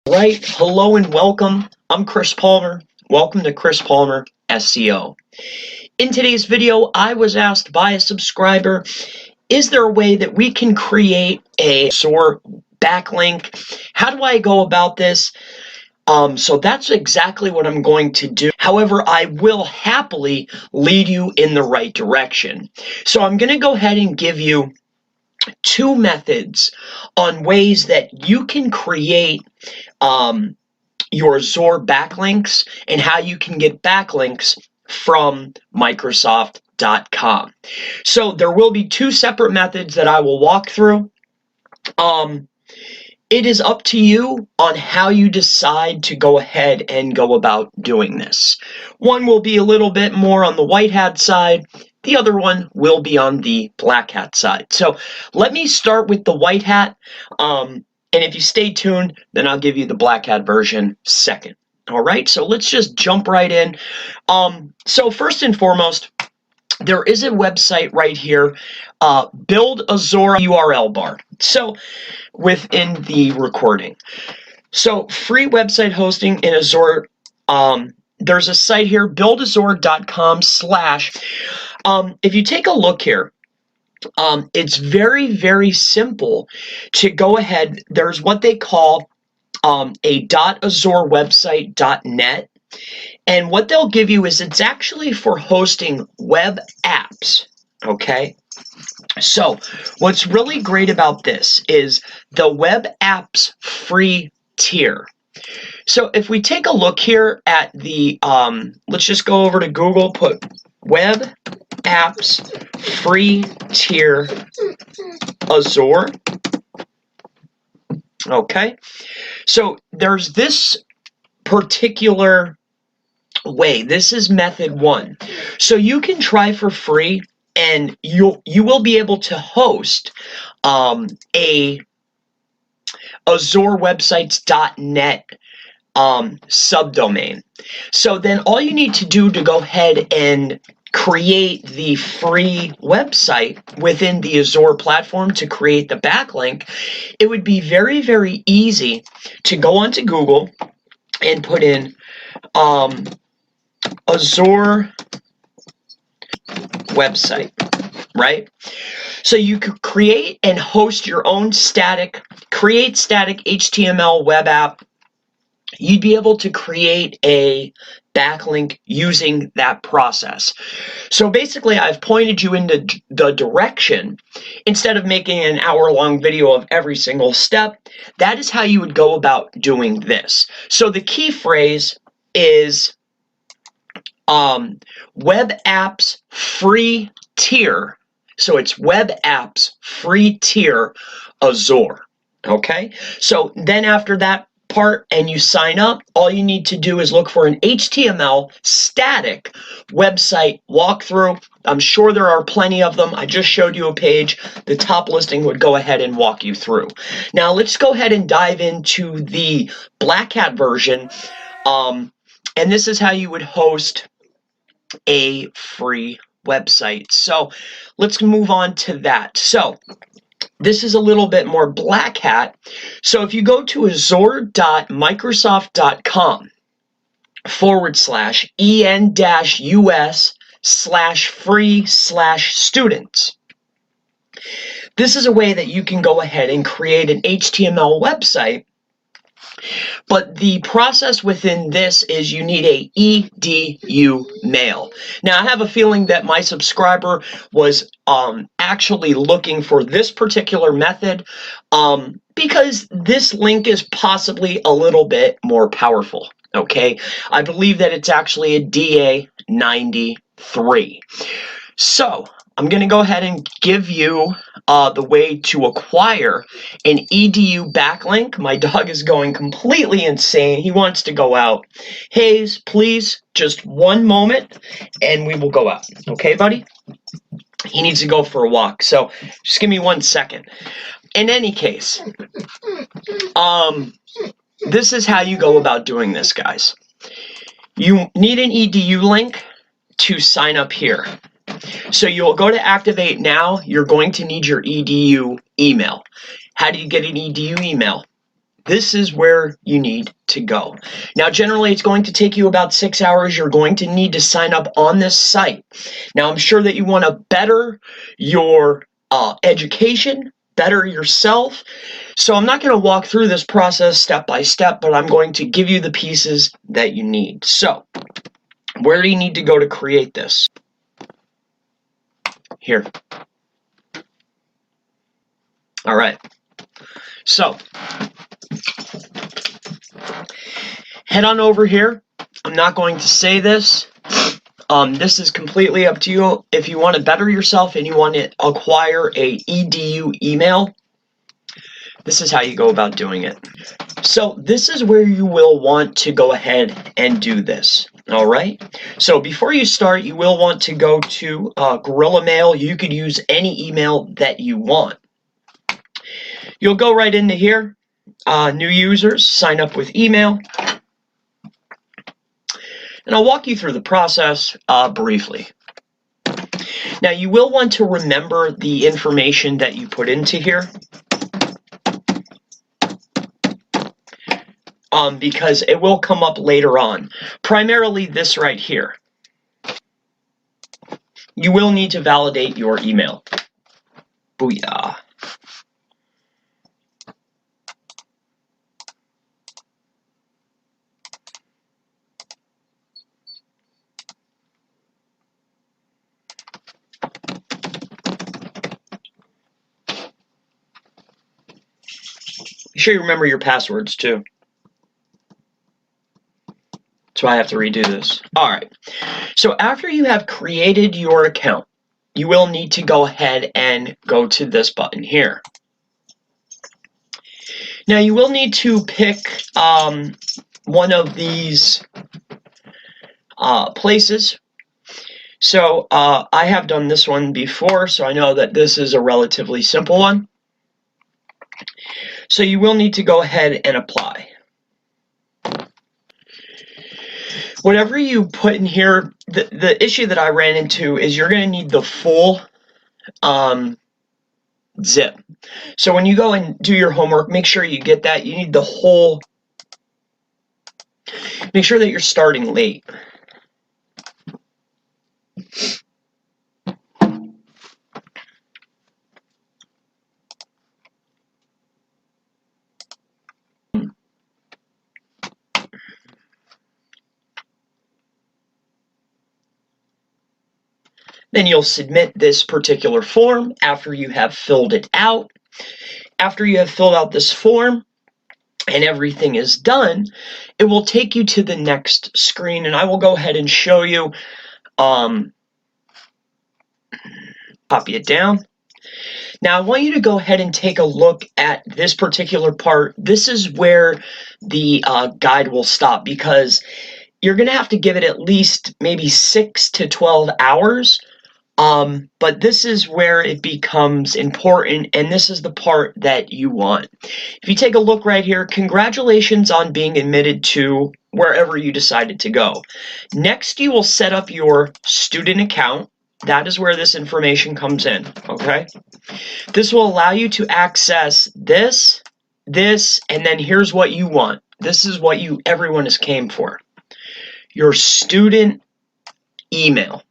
Right, hello and welcome. I'm Chris Palmer. Welcome to Chris Palmer SEO. In today's video, I was asked by a subscriber, is there a way that we can create a SEO backlink? How do I go about this? So that's exactly what I'm going to do. However, I will happily lead you in the right direction. So I'm going to go ahead and give you two methods on ways that you can create your SEO backlinks and how you can get backlinks from Microsoft.com. So there will be two separate methods that I will walk through. It is up to you on how you decide to go ahead and go about doing this. One will be a little bit more on the white hat side. The other one will be on the black hat side. So let me start with the white hat. And if you stay tuned, then I'll give you the black hat version second. All right, so let's just jump right in. So first and foremost, there is a website right here, build a SEO URL bar. So within the recording. So free website hosting in Azure. There's a site here, buildazure.com/. If you take a look here, it's very, very simple to go ahead. There's what they call a .azurewebsite.net. And what they'll give you is it's actually for hosting web apps, okay? So what's really great about this is the web apps free tier. So if we take a look here at the, let's just go over to Google, put web apps free tier Azure. Okay, so there's this particular way. This is method one. So you can try for free and you will be able to host a azurewebsites.net subdomain. So then all you need to do to go ahead and create the free website within the Azure platform to create the backlink, it would be very, very easy to go onto Google and put in Azure website, right? So you could create and host your own static HTML web app. You'd be able to create a backlink using that process. So basically, I've pointed you into the direction. Instead of making an hour-long video of every single step, that is how you would go about doing this. So the key phrase is web apps free tier. So it's web apps free tier Azure. Okay, so then after that part and you sign up, all you need to do is look for an HTML static website walkthrough. I'm sure there are plenty of them. I just showed you a page. The top listing would go ahead and walk you through. Now let's go ahead and dive into the black hat version. And this is how you would host a free website. So let's move on to that. So this is a little bit more black hat. So if you go to azure.microsoft.com/en-us/free/students. This is a way that you can go ahead and create an HTML website. But the process within this is you need a EDU mail. Now, I have a feeling that my subscriber was actually looking for this particular method because this link is possibly a little bit more powerful, okay? I believe that it's actually a DA93. So I'm going to go ahead and give you the way to acquire an EDU backlink. My dog is going completely insane. He wants to go out. Hayes, please, just one moment, and we will go out. Okay, buddy? He needs to go for a walk, so just give me 1 second. In any case, this is how you go about doing this, guys. You need an EDU link to sign up here. So you'll go to activate now. You're going to need your EDU email. How do you get an EDU email? this is where you need to go. Now, generally, it's going to take you about 6 hours. You're going to need to sign up on this site. Now, I'm sure that you want to better your education, better yourself. So I'm not going to walk through this process step by step, but I'm going to give you the pieces that you need. So, where do you need to go to create this? Here. All right. So, head on over here. I'm not going to say this. This is completely up to you. If you want to better yourself and you want to acquire a EDU email, this is how you go about doing it. So this is where you will want to go ahead and do this. All right. So before you start, you will want to go to Gorilla Mail. You could use any email that you want. You'll go right into here, new users, sign up with email. And I'll walk you through the process briefly. Now, you will want to remember the information that you put into here, because it will come up later on. Primarily this right here. You will need to validate your email. Booyah. Be sure you remember your passwords too. That's why I have to redo this. All right. So after you have created your account, you will need to go ahead and go to this button here. Now you will need to pick one of these places. So I have done this one before, so I know that this is a relatively simple one. So you will need to go ahead and apply. Whatever you put in here, the issue that I ran into is you're going to need the full zip. So when you go and do your homework, make sure you get that. You need the whole. Make sure that you're starting late. Then you'll submit this particular form after you have filled it out. After you have filled out this form and everything is done, it will take you to the next screen, and I will go ahead and show you. Copy it down. Now I want you to go ahead and take a look at this particular part. This is where the guide will stop, because you're going to have to give it at least maybe 6 to 12 hours. But this is where it becomes important, and this is the part that you want. If you take a look right here, congratulations on being admitted to wherever you decided to go. Next, you will set up your student account. That is where this information comes in, okay? This will allow you to access this, and then here's what you want. This is what everyone has came for. Your student email.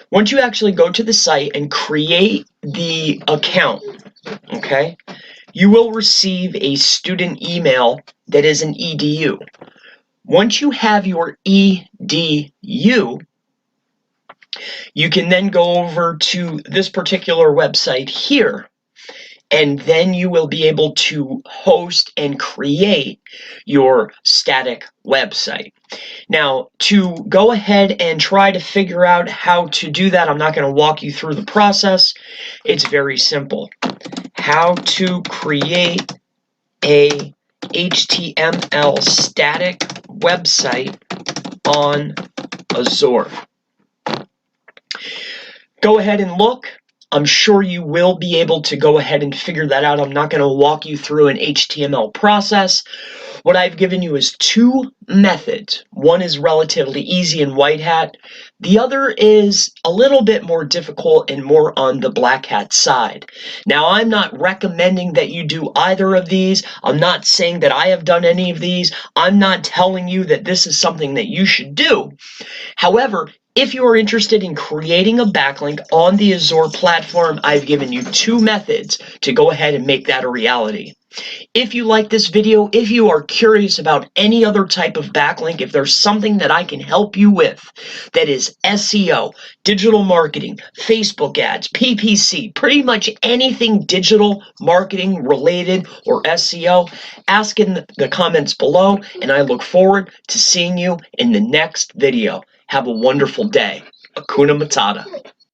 Once you actually go to the site and create the account, okay, you will receive a student email that is an EDU. Once you have your EDU, you can then go over to this particular website here, and then you will be able to host and create your static website. Now, to go ahead and try to figure out how to do that, I'm not going to walk you through the process. It's very simple. How to create a HTML static website on Azure. Go ahead and look. I'm sure you will be able to go ahead and figure that out. I'm not going to walk you through an HTML process. What I've given you is two methods. One is relatively easy in white hat. The other is a little bit more difficult and more on the black hat side. Now, I'm not recommending that you do either of these. I'm not saying that I have done any of these. I'm not telling you that this is something that you should do. However, if you are interested in creating a backlink on the Azure platform, I've given you two methods to go ahead and make that a reality. If you like this video, if you are curious about any other type of backlink, if there's something that I can help you with that is SEO, digital marketing, Facebook ads, PPC, pretty much anything digital marketing related or SEO, ask in the comments below, and I look forward to seeing you in the next video. Have a wonderful day. Hakuna Matata.